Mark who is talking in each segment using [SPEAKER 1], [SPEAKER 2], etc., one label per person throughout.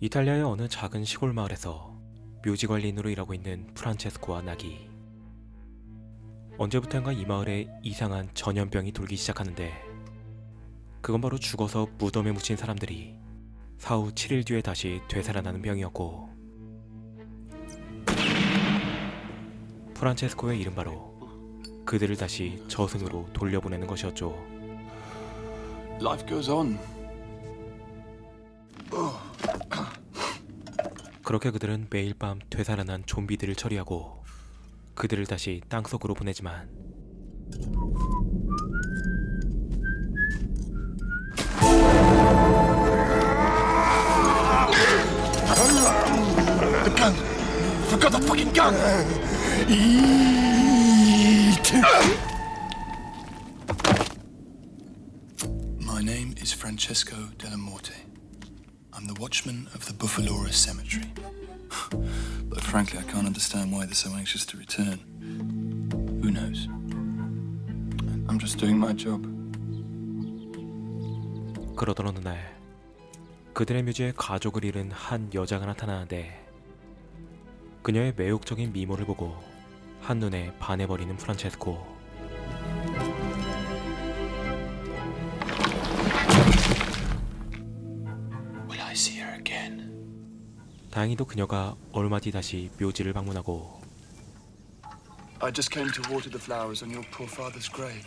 [SPEAKER 1] 이탈리아의 어느 작은 시골 마을에서 묘지 관리인으로 일하고 있는 프란체스코와 나기. 언제부턴가 이 마을에 이상한 전염병이 돌기 시작하는데, 그건 바로 죽어서 무덤에 묻힌 사람들이 사후 7일 뒤에 다시 되살아나는 병이었고, 프란체스코의 이름 바로 그들을 다시 저승으로 돌려보내는 것이었죠.
[SPEAKER 2] Life goes on.
[SPEAKER 1] 그렇게 그들은 매일 밤 되살아난 좀비들을 처리하고 그들을 다시 땅속으로 보내지만,
[SPEAKER 2] The gun! Forgot the fucking gun! My name is Francesco Della Morte. I'm the watchman of the Buffalora Cemetery. But frankly, I can't understand why they're so anxious to return. Who knows? I'm just doing my job.
[SPEAKER 1] 그러던 어느 날 그들의 묘지에 가족을 잃은 한 여자가 나타나는데, 그녀의 매혹적인 미모를 보고 한눈에 반해버리는 프란체스코.
[SPEAKER 2] Will I see her again?
[SPEAKER 1] 다행히도 그녀가 얼마 뒤 다시 묘지를 방문하고,
[SPEAKER 2] I just came to water the flowers on your poor father's grave.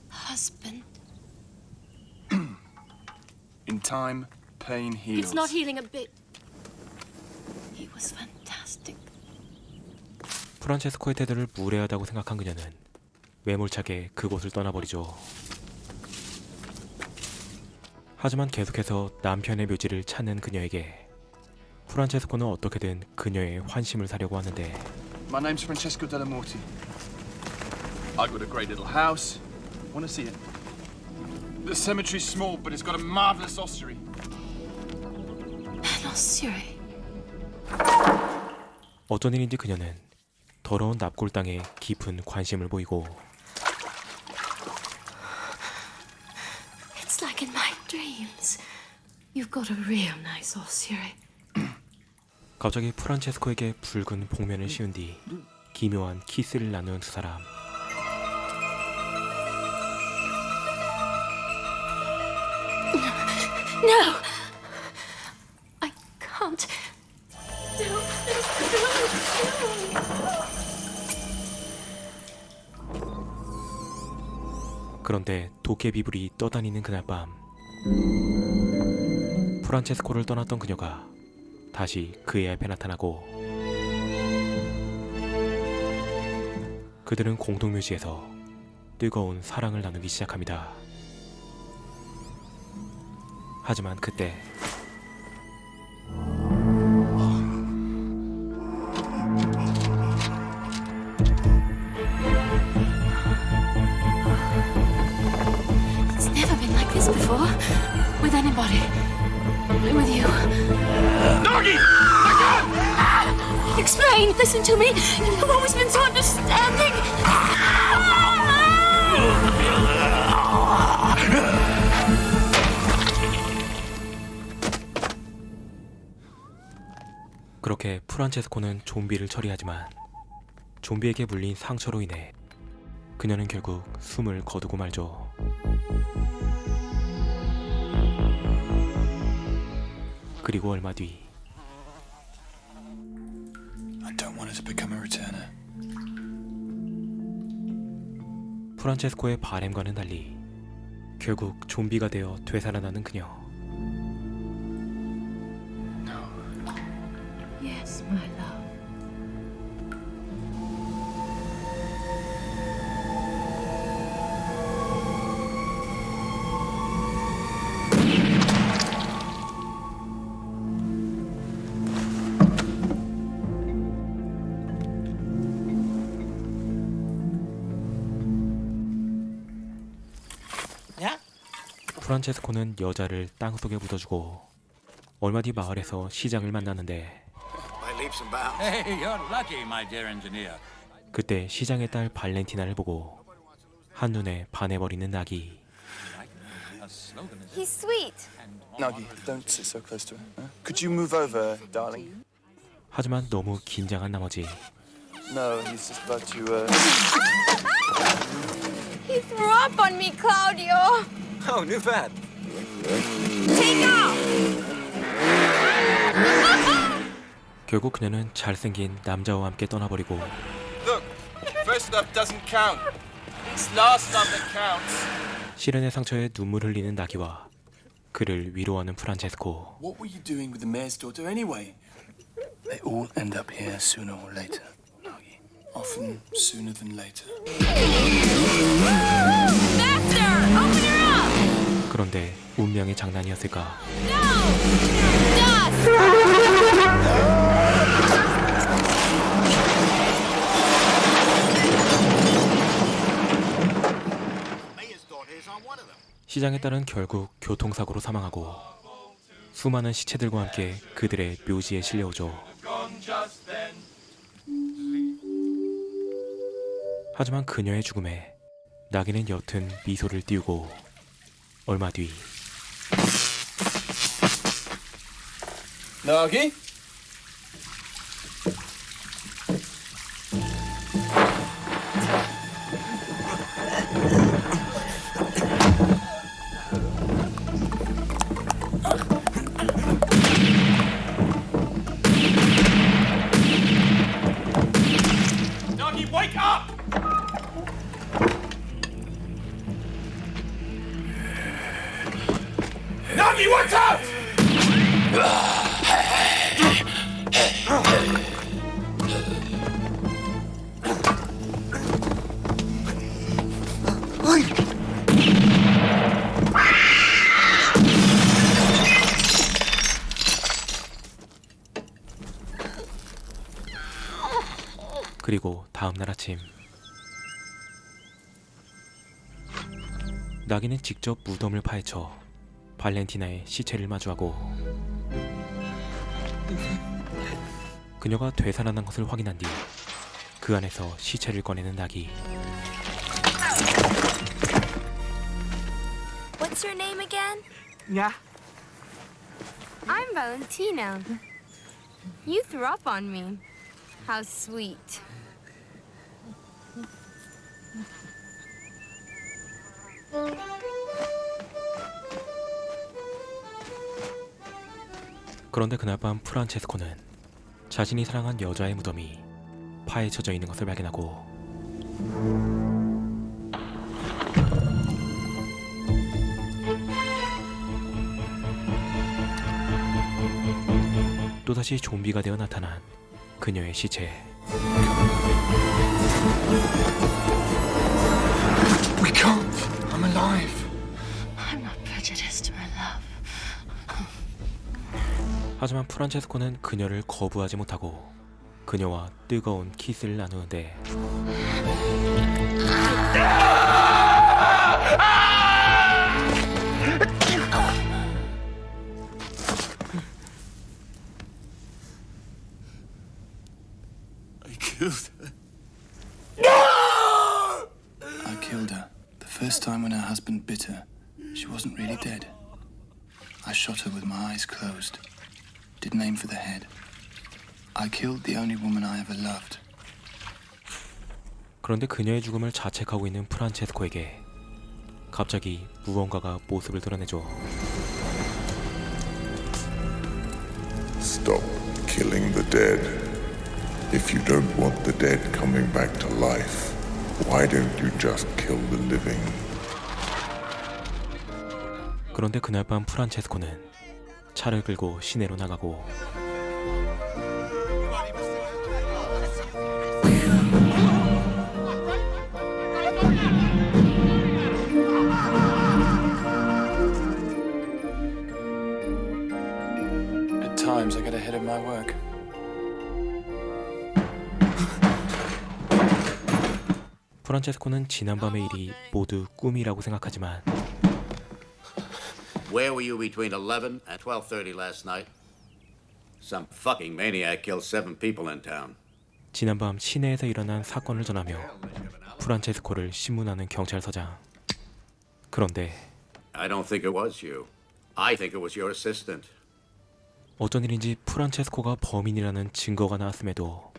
[SPEAKER 3] Husband?
[SPEAKER 2] In time, pain heals.
[SPEAKER 3] It's not healing a bit. He was fantastic.
[SPEAKER 1] 프란체스코의 태도를 무례하다고 생각한 그녀는 매몰차게 그곳을 떠나버리죠. 하지만 계속해서 남편의 묘지를 찾는 그녀에게 프란체스코는 어떻게든 그녀의 환심을 사려고 하는데,
[SPEAKER 2] My name's Francesco Della Morte. I've got a great little house. Want to see it? The cemetery's small, but it's got a marvelous ossuary.
[SPEAKER 3] An ossuary.
[SPEAKER 1] 어쩐 일인지 그녀는 더러운 납골 땅에 깊은 관심을 보이고,
[SPEAKER 3] It's like in my dreams. You've got a real nice ossuary.
[SPEAKER 1] 갑자기 프란체스코에게 붉은 복면을 씌운 뒤 기묘한 키스를 나눈 두 사람.
[SPEAKER 3] No! I can't. No,
[SPEAKER 1] 그런데 도깨비불이 떠다니는 그날 밤, 프란체스코를 떠났던 그녀가 다시 그의 앞에 나타나고, 그들은 공동묘지에서 뜨거운 사랑을 나누기 시작합니다. 하지만 그때
[SPEAKER 3] It's never been like this before. With anybody. With you.
[SPEAKER 2] Doggy!
[SPEAKER 3] Explain! Listen to me! You've always been so understanding!
[SPEAKER 1] 그렇게 프란체스코는 좀비를 처리하지만, 좀비에게 물린 상처로 인해 그녀는 결국 숨을 거두고 말죠. 그리고 얼마 뒤
[SPEAKER 2] I don't want her to become a returner.
[SPEAKER 1] 프란체스코의 바램과는 달리 결국 좀비가 되어 되살아나는 그녀.
[SPEAKER 3] Yes, my love.
[SPEAKER 1] 프란체스코는 여자를 땅속에 묻어주고 얼마 뒤 마을에서 시장을 만나는데,
[SPEAKER 2] By leaps and bounds.
[SPEAKER 4] Hey, you're lucky, my dear engineer.
[SPEAKER 1] 그때 시장의 딸 발렌티나를 보고 한눈에 반해버리는 나기.
[SPEAKER 3] He's sweet.
[SPEAKER 2] Nagi, don't sit so close to her. Huh? Could you move over, darling?
[SPEAKER 1] 하지만 너무 긴장한 나머지
[SPEAKER 2] No, he's just about to,
[SPEAKER 3] He threw up on me, Claudio.
[SPEAKER 2] Oh, new fan.
[SPEAKER 3] Take off.
[SPEAKER 1] 결국 그녀는 잘생긴 남자와 함께 떠나버리고
[SPEAKER 2] Look, first love doesn't count. It's last love that counts.
[SPEAKER 1] 시련의 상처에 눈물 흘리는 나기와 그를 위로하는 프란체스코.
[SPEAKER 2] What were you doing with the mayor's daughter anyway? They all end up here sooner or later, Nagi. Often sooner than later.
[SPEAKER 3] Master, open her up.
[SPEAKER 1] 그런데 운명의 장난이었을까? 시장에 따른 결국 교통사고로 사망하고 수많은 시체들과 함께 그들의 묘지에 실려오죠. 하지만 그녀의 죽음에 나기는 옅은 미소를 띄우고 얼마 뒤
[SPEAKER 2] Nagi?
[SPEAKER 4] Nagi, wake up! Nagi, what's up?
[SPEAKER 1] 그리고 다음날 아침 나기는 직접 무덤을 파헤쳐 발렌티나의 시체를 마주하고 그녀가 되살아난 것을 확인한 뒤 그 안에서 시체를 꺼내는 나기.
[SPEAKER 3] What's your name again?
[SPEAKER 5] Yeah.
[SPEAKER 3] I'm Valentina. You threw up on me. How sweet.
[SPEAKER 1] 그런데 그날 밤 프란체스코는 자신이 사랑한 여자의 무덤이 파헤쳐져 있는 것을 발견하고 또다시 좀비가 되어 나타난 그녀의 시체.
[SPEAKER 2] We can't. I'm alive.
[SPEAKER 3] I'm not prejudiced, my love.
[SPEAKER 1] 하지만 프란체스코는 그녀를 거부하지 못하고 그녀와 뜨거운 키스를 나누는데
[SPEAKER 2] I killed her. I killed her. The first time when her husband bit her, she wasn't really dead. I shot her with my eyes closed. Didn't aim for the head. I killed the only woman I ever loved.
[SPEAKER 1] 그런데 그녀의 죽음을 자책하고 있는 프란체스코에게 갑자기 무언가가 모습을 드러내죠.
[SPEAKER 6] Stop killing the dead. If you don't want the dead coming back to life, why don't you just kill the living?
[SPEAKER 1] 그런데 그날 밤 프란체스코는 차를 끌고 시내로 나가고
[SPEAKER 2] At times, I get ahead of my work.
[SPEAKER 1] 프란체스코는 지난밤의 일이 모두 꿈이라고 생각하지만
[SPEAKER 7] Where were you between 11 and 12:30 last night? Some fucking maniac killed 7 people in town.
[SPEAKER 1] 지난밤 시내에서 일어난 사건을 전하며 프란체스코를 신문하는 경찰서장. 그런데
[SPEAKER 7] I don't think it was you. I think it was your assistant.
[SPEAKER 1] 어쩐 일인지 프란체스코가 범인이라는 증거가 나왔음에도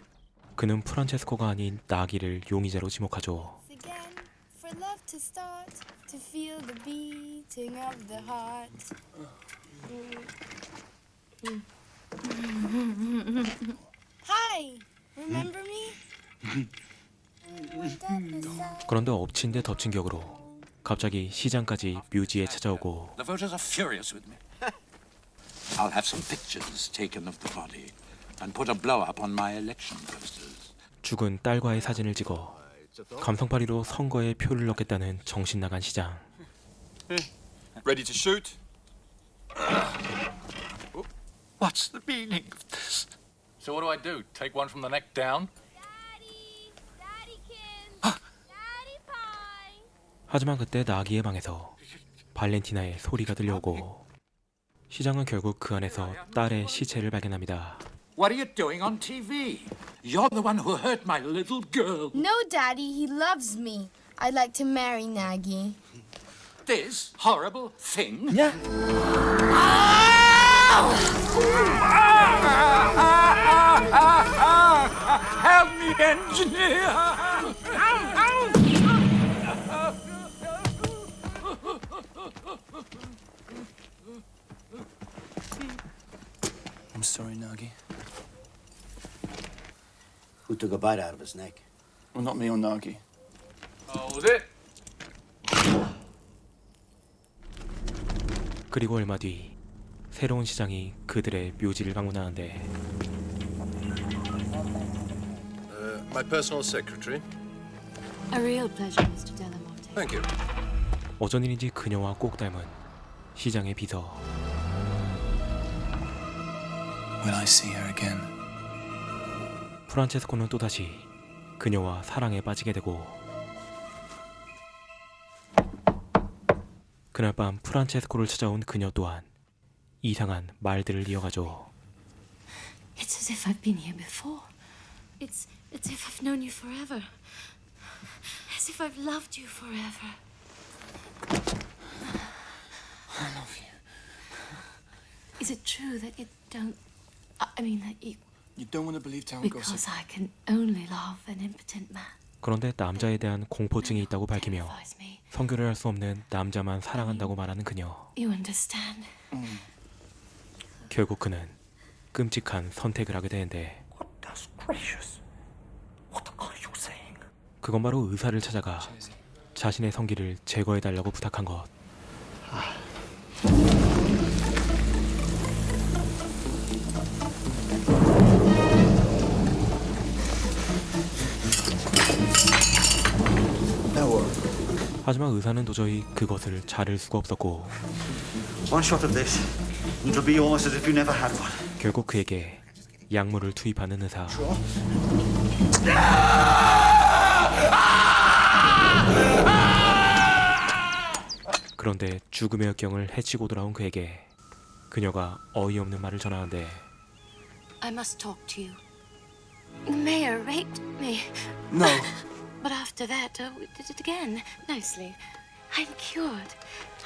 [SPEAKER 1] 그는 프란체스코가 아닌 나기를 용의자로 지목하죠.
[SPEAKER 5] Again, for love to start, to feel the beating of the heart. Hi, remember me?
[SPEAKER 1] 그런데 엎친 데 덮친 격으로 갑자기 시장까지 묘지에 찾아오고
[SPEAKER 8] The voters are furious with me. I'll have some pictures taken of the body and put a blow-up on my election posters.
[SPEAKER 1] 죽은 딸과의 사진을 찍어 감성파리로 선거에 표를 넣겠다는 정신나간 시장.
[SPEAKER 4] Ready to shoot?
[SPEAKER 8] What's the meaning of this?
[SPEAKER 9] So what do? Take one from the neck down?
[SPEAKER 5] Daddy! Daddykins! Daddy pie!
[SPEAKER 1] 하지만 그때 나기의 방에서 발렌티나의 소리가 들려오고 시장은 결국 그 안에서 딸의 시체를 발견합니다.
[SPEAKER 8] What are you doing on TV? You're the one who hurt my little girl.
[SPEAKER 5] No, Daddy, he loves me. I'd like to marry Nagy.
[SPEAKER 8] This horrible thing. Help me, engineer!
[SPEAKER 2] I'm sorry, Nagi.
[SPEAKER 7] Who took a bite out of his neck?
[SPEAKER 2] Well, not me or Nagi.
[SPEAKER 9] Hold it.
[SPEAKER 1] 그리고 얼마 뒤 새로운 시장이 그들의 묘지를 방문하는데
[SPEAKER 10] My personal secretary.
[SPEAKER 3] A real pleasure, Mr. Delamonte.
[SPEAKER 10] Thank you.
[SPEAKER 1] 어쩐 일인지 그녀와 꼭 닮은 시장의 비서.
[SPEAKER 2] Will I see her again?
[SPEAKER 1] 프란체스코는 또다시 그녀와 사랑에 빠지게 되고 그날 밤 프란체스코를 찾아온 그녀 또한 이상한 말들을 이어가죠.
[SPEAKER 3] It's as if I've been here before. It's as if I've known you forever. As if I've loved you forever.
[SPEAKER 2] I love you.
[SPEAKER 3] Is it true that you don't... I mean, that you...
[SPEAKER 2] You don't want to believe town
[SPEAKER 3] Because
[SPEAKER 2] gossip.
[SPEAKER 3] I can only love an impotent man.
[SPEAKER 1] 그런데 남자에 대한 공포증이 있다고 밝히며
[SPEAKER 3] Terrifies me.
[SPEAKER 1] 성교를 할 수 없는 남자만 사랑한다고 말하는 그녀.
[SPEAKER 3] You understand?
[SPEAKER 1] 결국 그는 끔찍한 선택을 하게 되는데
[SPEAKER 8] Goodness gracious. What are you saying?
[SPEAKER 1] 그건 바로 의사를 찾아가 자신의 성기를 제거해달라고 부탁한 것. 하지만 의사는 도저히 그것을 자를 수가 없었고
[SPEAKER 11] One shot of this, and it'll be almost as if you never had one.
[SPEAKER 1] 결국 그에게 약물을 투입하는 의사. 그런데 죽음의 역경을 헤치고 돌아온 그에게 그녀가 어이없는 말을 전하는데
[SPEAKER 3] I must talk to you. The mayor raped me.
[SPEAKER 2] No.
[SPEAKER 3] But after that, we did it again, nicely. I'm cured.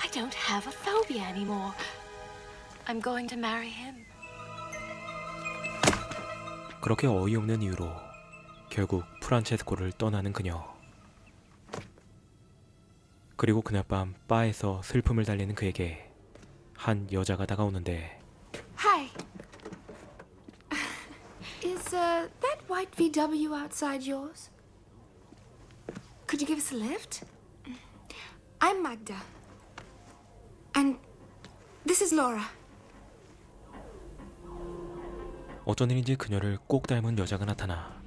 [SPEAKER 3] I don't have a phobia anymore. I'm going to marry him.
[SPEAKER 1] 그렇게 어이없는 이유로 결국 프란체스코를 떠나는 그녀. 그리고 그날 밤 바에서 슬픔을 달래는 그에게 한 여자가 다가오는데
[SPEAKER 5] Hi. Is that white VW outside yours? Could you give us a lift? I'm Magda. And this is Laura.
[SPEAKER 1] 어쩐 일인지 그녀를 꼭 닮은 여자가 나타나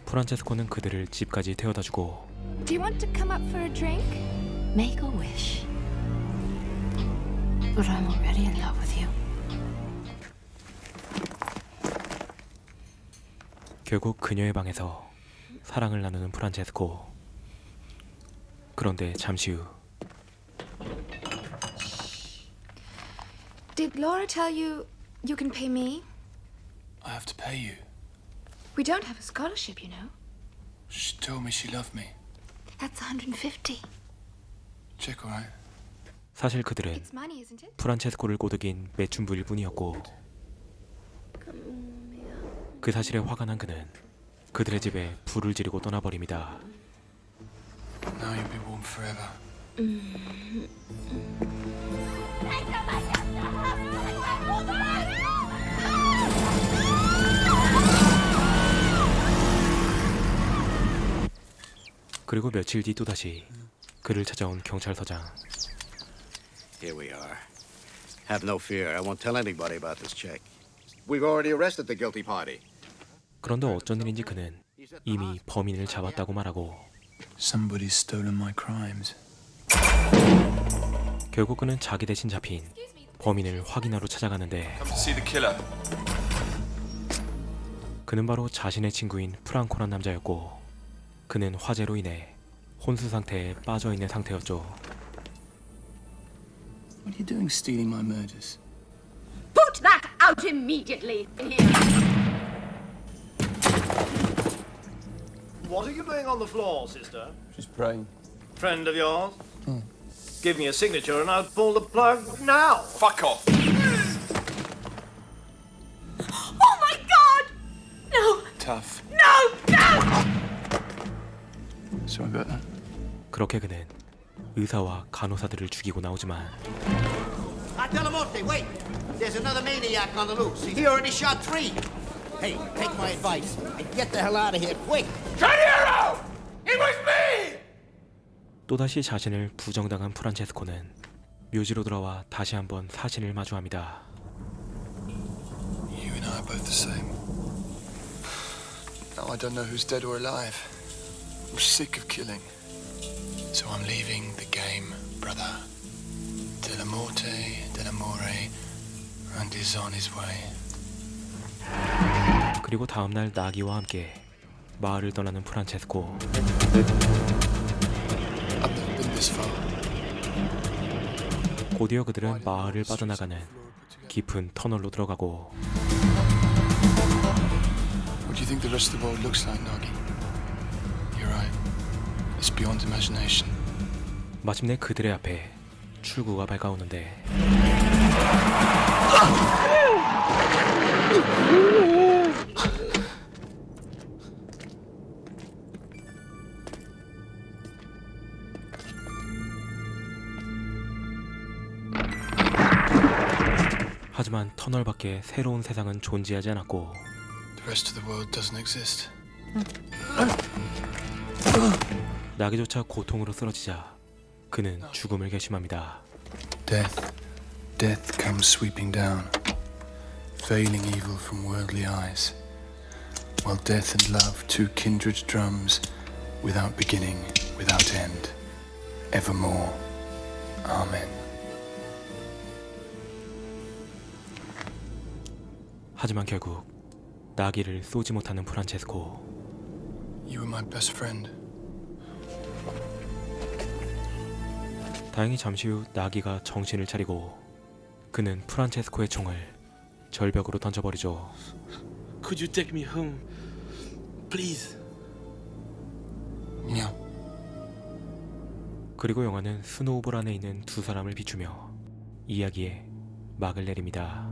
[SPEAKER 1] 프란체스코는 그들을 집까지 태워다주고
[SPEAKER 5] Do you want to come up for a drink?
[SPEAKER 3] Make a wish. But I'm already in love with you.
[SPEAKER 1] 결국 그녀의 방에서 사랑을 나누는 프란체스코. 그런데 잠시 후
[SPEAKER 5] Did Laura tell you you can pay me?
[SPEAKER 2] I have to pay you.
[SPEAKER 5] We don't have a scholarship, you know.
[SPEAKER 2] She told me she loved me.
[SPEAKER 5] That's 150.
[SPEAKER 2] Check, all right?
[SPEAKER 1] 사실 그들은
[SPEAKER 5] It's money, isn't it?
[SPEAKER 1] 프란체스코를 꼬드긴 매춘부일 뿐이었고, 그 사실에 화가 난 그는 그들의 집에 불을 지르고 떠나버립니다.
[SPEAKER 2] Now you'll be warm forever.
[SPEAKER 1] 그리고 며칠 뒤 또다시 그를 찾아온 경찰서장.
[SPEAKER 7] Here we are. Have no fear. I won't tell anybody about this check. We've already arrested the guilty party.
[SPEAKER 1] 그런데 어쩐 일인지 그는 이미 범인을 잡았다고 말하고,
[SPEAKER 2] Somebody's stolen my crimes.
[SPEAKER 1] 결국 그는 자기 대신 잡힌 범인을 확인하러 찾아가는데,
[SPEAKER 4] Come to see the killer.
[SPEAKER 1] 그는 바로 자신의 친구인 프랑코란 남자였고, 그는 화재로 인해 혼수 상태에 빠져있는 상태였죠.
[SPEAKER 2] What are you doing stealing my murders?
[SPEAKER 3] Put that out immediately!
[SPEAKER 11] What are you doing on the floor, sister?
[SPEAKER 10] She's praying.
[SPEAKER 11] Friend of yours? Give me a signature and I'll pull the plug now.
[SPEAKER 4] Fuck off!
[SPEAKER 3] Oh my god! No!
[SPEAKER 2] Tough.
[SPEAKER 3] No! No!
[SPEAKER 2] Sorry about that.
[SPEAKER 1] 그렇게 그는 의사와 간호사들을 죽이고 나오지만,
[SPEAKER 7] Del Monte, wait! There's another maniac on the loose. He already shot 3. Hey, take my advice and get the hell out of here quick.
[SPEAKER 9] Carniero! It was me!
[SPEAKER 1] 또다시 자신을 부정당한 프란체스코는 묘지로 돌아와 다시 한번 사신을 마주합니다.
[SPEAKER 2] You and I are both the same. Now I don't know who's dead or alive. I'm sick of killing. So I'm leaving the game, brother. Della Morte, Della More, and is on his way.
[SPEAKER 1] 그리고 다음날 나기와 함께 마을을 떠나는 프란체스코.
[SPEAKER 2] I've never been this far.
[SPEAKER 1] 곧이어 그들은 마을을 빠져나가는 깊은 터널로 들어가고,
[SPEAKER 2] What do you think the rest of the world looks like, Nagi? You're right. It's beyond imagination.
[SPEAKER 1] 마침내 그들의 앞에 출구가 밝아오는데, 하지만 터널 밖에 새로운 세상은 존재하지 않았고,
[SPEAKER 2] The rest of the world doesn't exist.
[SPEAKER 1] 나기조차 고통으로 쓰러지자 그는 죽음을 결심합니다.
[SPEAKER 2] Death comes sweeping down, veiling evil from worldly eyes, while death and love, two kindred drums, without beginning, without end, evermore. Amen.
[SPEAKER 1] 하지만 결국 나기를 쏘지 못하는 프란체스코.
[SPEAKER 2] You were my best friend.
[SPEAKER 1] 다행히 잠시 후 나기가 정신을 차리고 그는 프란체스코의 총을 절벽으로 던져버리죠.
[SPEAKER 12] Could you take me home, please?
[SPEAKER 2] Yeah.
[SPEAKER 1] 그리고 영화는 스노우볼 안에 있는 두 사람을 비추며 이야기에 막을 내립니다.